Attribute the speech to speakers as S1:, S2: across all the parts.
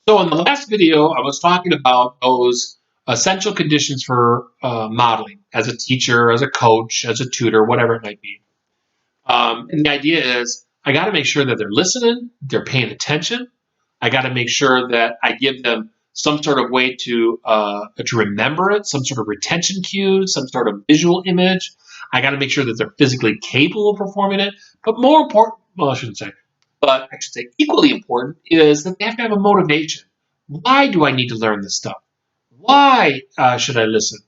S1: So in the last video, I was talking about those essential conditions for modeling as a teacher, as a coach, as a tutor, whatever it might be. And the idea is I got to make sure that they're listening, they're paying attention. I got to make sure that I give them some sort of way to remember it, some sort of retention cues, some sort of visual image. I got to make sure that they're physically capable of performing it. But more important, well, I should say equally important is that they have to have a motivation. Why do I need to learn this stuff? Why should I listen?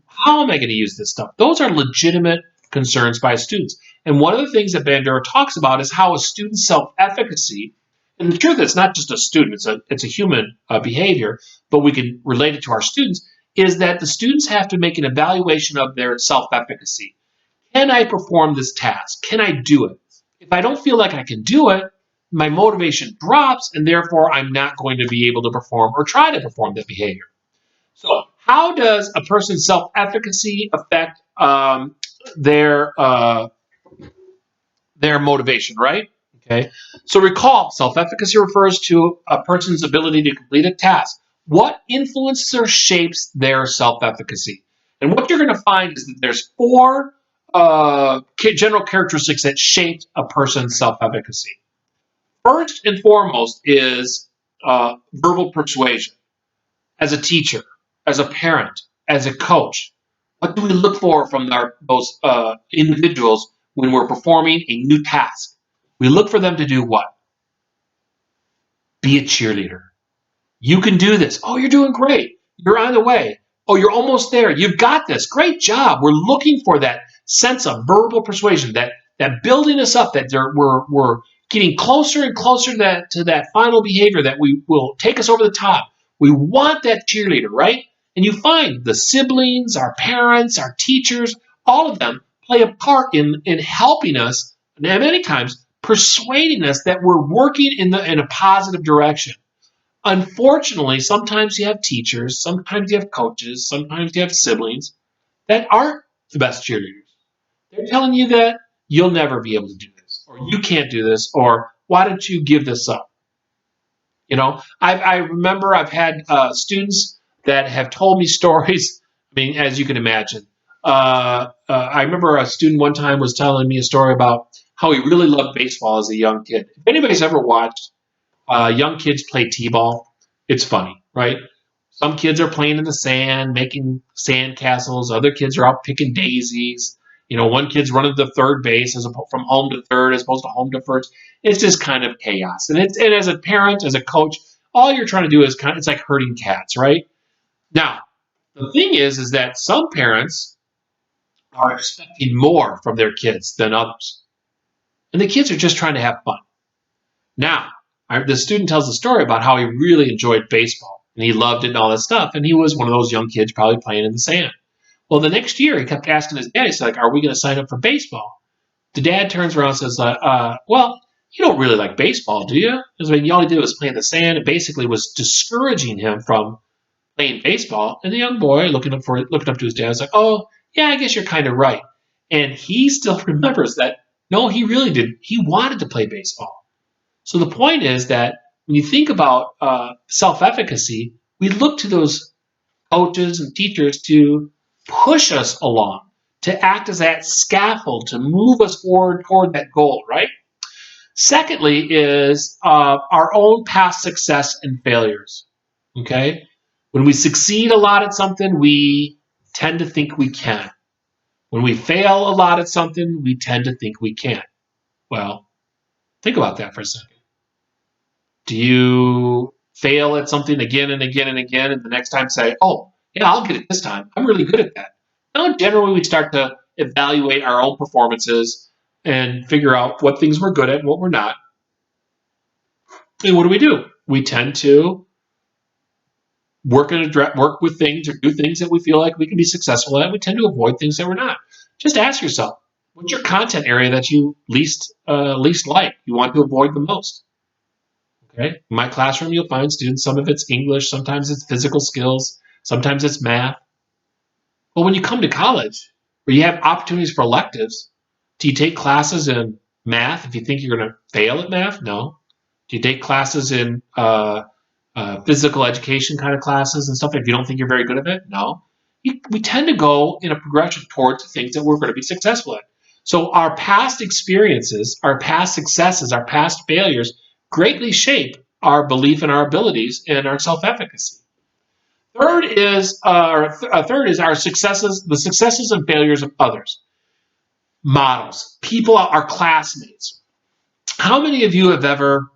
S1: How am I going to use this stuff? Those are legitimate concerns by students. And one of the things that Bandura talks about is how a student's self-efficacy, and the truth is it's not just a student, it's a human behavior, but we can relate it to our students, is that the students have to make an evaluation of their self-efficacy. Can I perform this task? Can I do it? If I don't feel like I can do it, my motivation drops, and therefore I'm not going to be able to perform or try to perform that behavior. So, how does a person's self-efficacy affect their motivation, right? Okay. So recall, self-efficacy refers to a person's ability to complete a task. What influences or shapes their self-efficacy? And what you're going to find is that there's four general characteristics that shape a person's self-efficacy. First and foremost is verbal persuasion. As a teacher, as a parent, as a coach, what do we look for from those individuals when we're performing a new task? We look for them to do what? Be a cheerleader. You can do this. Oh, you're doing great. You're on the way. Oh, you're almost there. You've got this. Great job. We're looking for that sense of verbal persuasion, that building us up, that we're getting closer and closer to that final behavior that will take us over the top. We want that cheerleader, right? And you find the siblings, our parents, our teachers, all of them play a part in helping us, and many times persuading us that we're working in a positive direction. Unfortunately, sometimes you have teachers, sometimes you have coaches, sometimes you have siblings that aren't the best cheerleaders. They're telling you that you'll never be able to do this, or you can't do this, or why don't you give this up? You know, I remember I've had students that have told me stories. I mean, as you can imagine, I remember a student one time was telling me a story about how he really loved baseball as a young kid. If anybody's ever watched young kids play t-ball, it's funny, right? Some kids are playing in the sand, making sand castles. Other kids are out picking daisies. You know, one kid's running to third base from home to third as opposed to home to first. It's just kind of chaos. And as a parent, as a coach, all you're trying to do is it's like herding cats, right? Now, the thing is that some parents are expecting more from their kids than others, and the kids are just trying to have fun. Now, the student tells a story about how he really enjoyed baseball and he loved it and all that stuff. And he was one of those young kids probably playing in the sand. Well, the next year he kept asking his dad, he's like, are we going to sign up for baseball? The dad turns around and says, well, you don't really like baseball, do you? Because all he did was play in the sand and basically was discouraging him from playing baseball. And the young boy looking up to his dad was like, oh, yeah, I guess you're kind of right. And he still remembers that, no, he really didn't. He wanted to play baseball. So the point is that when you think about self-efficacy, we look to those coaches and teachers to push us along, to act as that scaffold, to move us forward toward that goal, right? Secondly is our own past success and failures, okay? When we succeed a lot at something, we tend to think we can. When we fail a lot at something, we tend to think we can't. Well, think about that for a second. Do you fail at something again and again and again, and the next time say, oh, yeah, I'll get it this time. I'm really good at that. Now, generally, we start to evaluate our own performances and figure out what things we're good at and what we're not. And what do? We tend to work with things or do things that we feel like we can be successful at. We tend to avoid things that we're not. Just ask yourself, what's your content area that you least like? You want to avoid the most? Okay. In my classroom, you'll find students, some of it's English, sometimes it's physical skills, sometimes it's math. Well, when you come to college, where you have opportunities for electives, do you take classes in math if you think you're going to fail at math? No. Do you take classes in physical education kind of classes and stuff, if you don't think you're very good at it, no. We tend to go in a progression towards the things that we're going to be successful at. So our past experiences, our past successes, our past failures greatly shape our belief in our abilities and our self-efficacy. Third is our successes, the successes and failures of others. Models, people, our classmates. How many of you have ever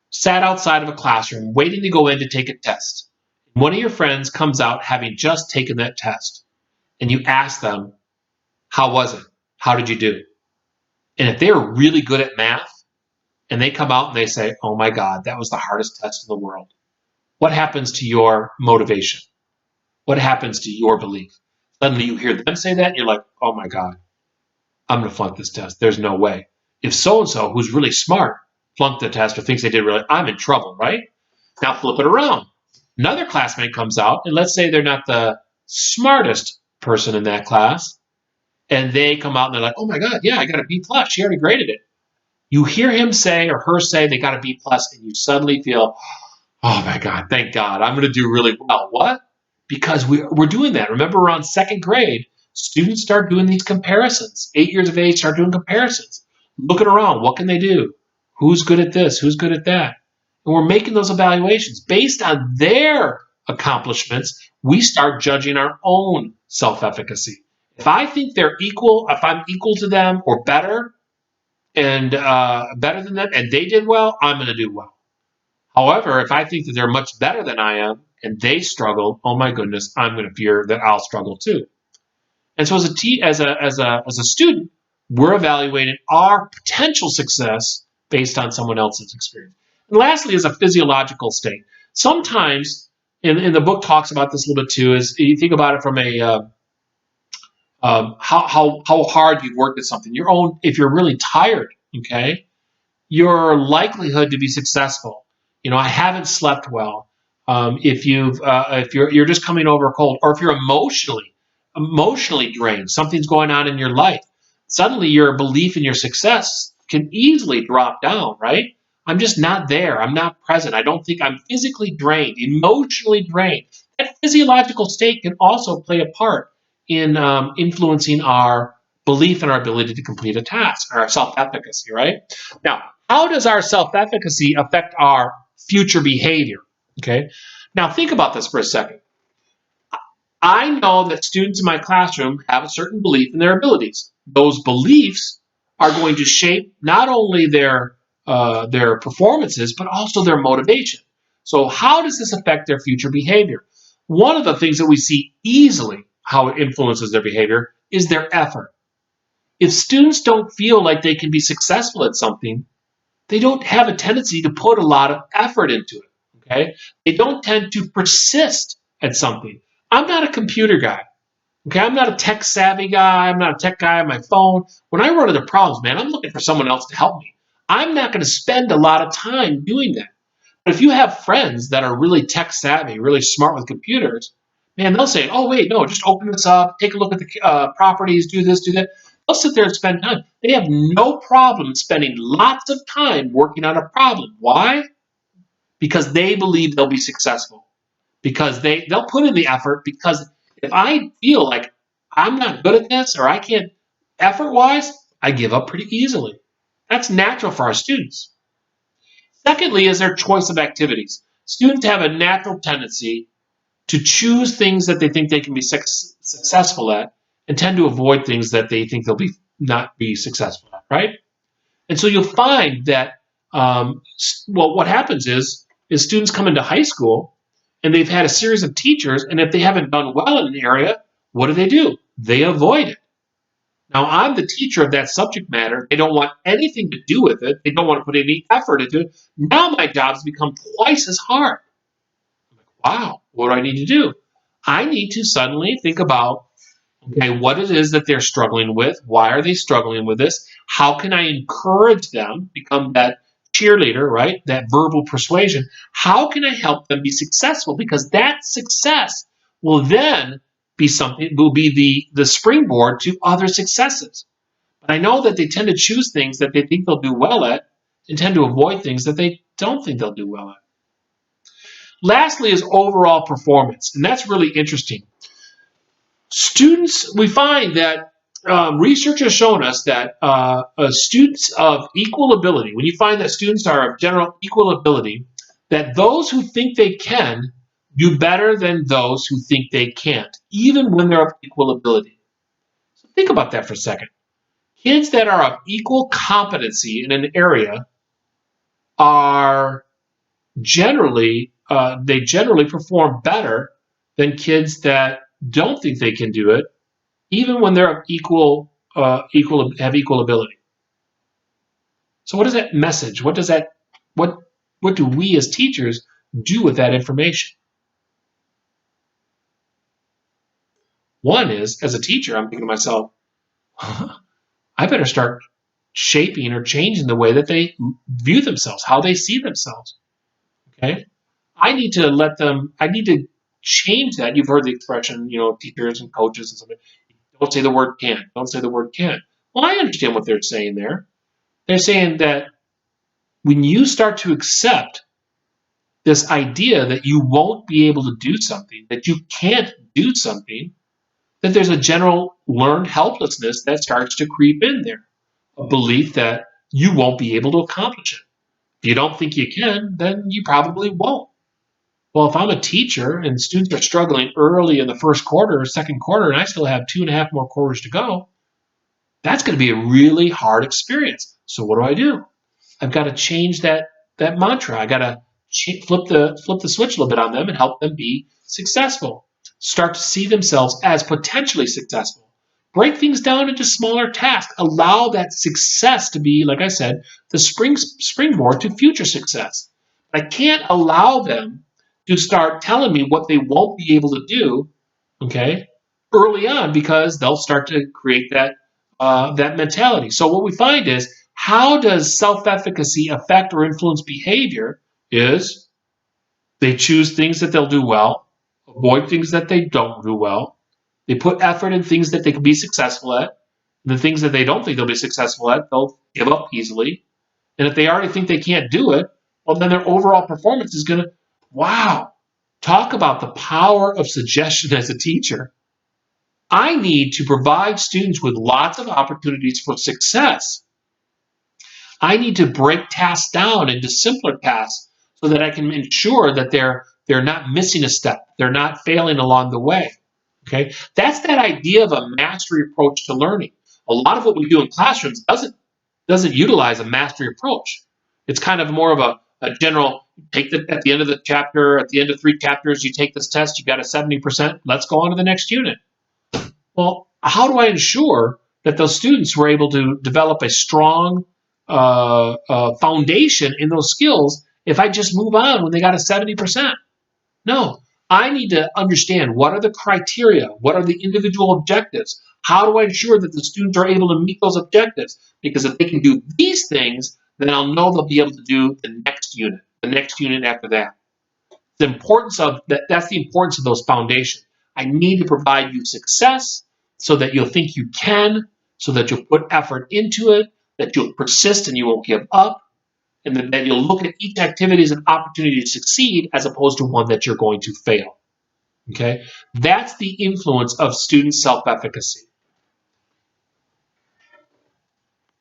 S1: sat outside of a classroom waiting to go in to take a test? One of your friends comes out having just taken that test, and you ask them, how was it? How did you do? And if they're really good at math, and they come out and they say, oh my God, that was the hardest test in the world, what happens to your motivation? What happens to your belief? Suddenly you hear them say that, and you're like, oh my God, I'm going to flunk this test. There's no way. If so-and-so, who's really smart, flunked the test or thinks they did really, I'm in trouble, right? Now flip it around. Another classmate comes out, and let's say they're not the smartest person in that class, and they come out and they're like, oh my God, yeah, I got a B plus. She already graded it. You hear him say or her say they got a B plus, and you suddenly feel, oh my God, thank God, I'm going to do really well. What? Because we're doing that. Remember, around second grade, students start doing these comparisons. 8 years of age, start doing comparisons. Looking around, what can they do? Who's good at this? Who's good at that? And we're making those evaluations. Based on their accomplishments, we start judging our own self-efficacy. If I think they're equal, if I'm equal to them or better, and better than them, and they did well, I'm going to do well. However, if I think that they're much better than I am and they struggle, oh my goodness, I'm going to fear that I'll struggle too. And so as a student, we're evaluating our potential success based on someone else's experience. And lastly, is a physiological state. Sometimes, in the book talks about this a little bit too, is you think about it from a how hard you've worked at something. If you're really tired, okay, your likelihood to be successful. I haven't slept well. If you're just coming over cold, or if you're emotionally drained, something's going on in your life. Suddenly, your belief in your success can easily drop down. Right? I'm just not there. I'm not present. I don't think I'm physically drained, emotionally drained. That physiological state can also play a part in influencing our belief in our ability to complete a task, our self-efficacy. Right? Now, how does our self-efficacy affect our future behavior? Okay. Now think about this for a second. I know that students in my classroom have a certain belief in their abilities. Those beliefs are going to shape not only their performances, but also their motivation. So how does this affect their future behavior? One of the things that we see easily how it influences their behavior is their effort. If students don't feel like they can be successful at something, they don't have a tendency to put a lot of effort into it. Okay, they don't tend to persist at something. I'm not a computer guy. Okay, I'm not a tech savvy guy. I'm not a tech guy on my phone. When I run into problems, man, I'm looking for someone else to help me. I'm not going to spend a lot of time doing that. But if you have friends that are really tech savvy, really smart with computers, man, they'll say, oh, wait, no, just open this up, take a look at the properties, do this, do that. They'll sit there and spend time. They have no problem spending lots of time working on a problem. Why? Because they believe they'll be successful. Because they'll put in the effort, because if I feel like I'm not good at this or I can't effort-wise, I give up pretty easily. That's natural for our students. Secondly, is their choice of activities. Students have a natural tendency to choose things that they think they can be successful at and tend to avoid things that they think they'll not be successful at, right? And so you'll find that, what happens is students come into high school and they've had a series of teachers, and if they haven't done well in an area, what do? They avoid it. Now, I'm the teacher of that subject matter. They don't want anything to do with it. They don't want to put any effort into it. Now my job has become twice as hard. I'm like, wow, what do I need to do? I need to suddenly think about, okay, what it is that they're struggling with. Why are they struggling with this? How can I encourage them, become that cheerleader, right? That verbal persuasion. How can I help them be successful? Because that success will then be the springboard to other successes. But I know that they tend to choose things that they think they'll do well at and tend to avoid things that they don't think they'll do well at. Lastly is overall performance, and that's really interesting. Students, we find that research has shown us that students of equal ability, when you find that students are of general equal ability, that those who think they can do better than those who think they can't, even when they're of equal ability. So think about that for a second. Kids that are of equal competency in an area are they generally perform better than kids that don't think they can do it, even when they're of have equal ability. So what is that message? What do we as teachers do with that information? One is, as a teacher, I'm thinking to myself, I better start shaping or changing the way that they view themselves, how they see themselves. Okay? I need to change that. You've heard the expression, teachers and coaches and something. Don't say the word can. Don't say the word can. Well, I understand what they're saying there. They're saying that when you start to accept this idea that you won't be able to do something, that you can't do something, that there's a general learned helplessness that starts to creep in there. A belief that you won't be able to accomplish it. If you don't think you can, then you probably won't. Well, if I'm a teacher and students are struggling early in the first quarter or second quarter, and I still have 2.5 more quarters to go, that's going to be a really hard experience. So what do? I've got to change that mantra. I got to flip the switch a little bit on them and help them be successful. Start to see themselves as potentially successful. Break things down into smaller tasks. Allow that success to be, like I said, the springboard to future success. I can't allow them to start telling me what they won't be able to do, okay, early on, because they'll start to create that mentality. So what we find is, how does self-efficacy affect or influence behavior? Is they choose things that they'll do well, avoid things that they don't do well. They put effort in things that they can be successful at. The things that they don't think they'll be successful at, they'll give up easily. And if they already think they can't do it, well, then their overall performance is going to, wow, talk about the power of suggestion as a teacher. I need to provide students with lots of opportunities for success. I need to break tasks down into simpler tasks so that I can ensure that they're not missing a step. They're not failing along the way. Okay? That's that idea of a mastery approach to learning. A lot of what we do in classrooms doesn't utilize a mastery approach. It's kind of more of a general at the end of the chapter, at the end of 3 chapters, you take this test, you got a 70%, let's go on to the next unit. Well, how do I ensure that those students were able to develop a strong foundation in those skills if I just move on when they got a 70%? No, I need to understand what are the criteria, what are the individual objectives, how do I ensure that the students are able to meet those objectives? Because if they can do these things, then I'll know they'll be able to do the next unit after that. The importance of that's the importance of those foundations. I need to provide you success so that you'll think you can, so that you'll put effort into it, that you'll persist and you won't give up, and that you'll look at each activity as an opportunity to succeed as opposed to one that you're going to fail. Okay? That's the influence of student self-efficacy.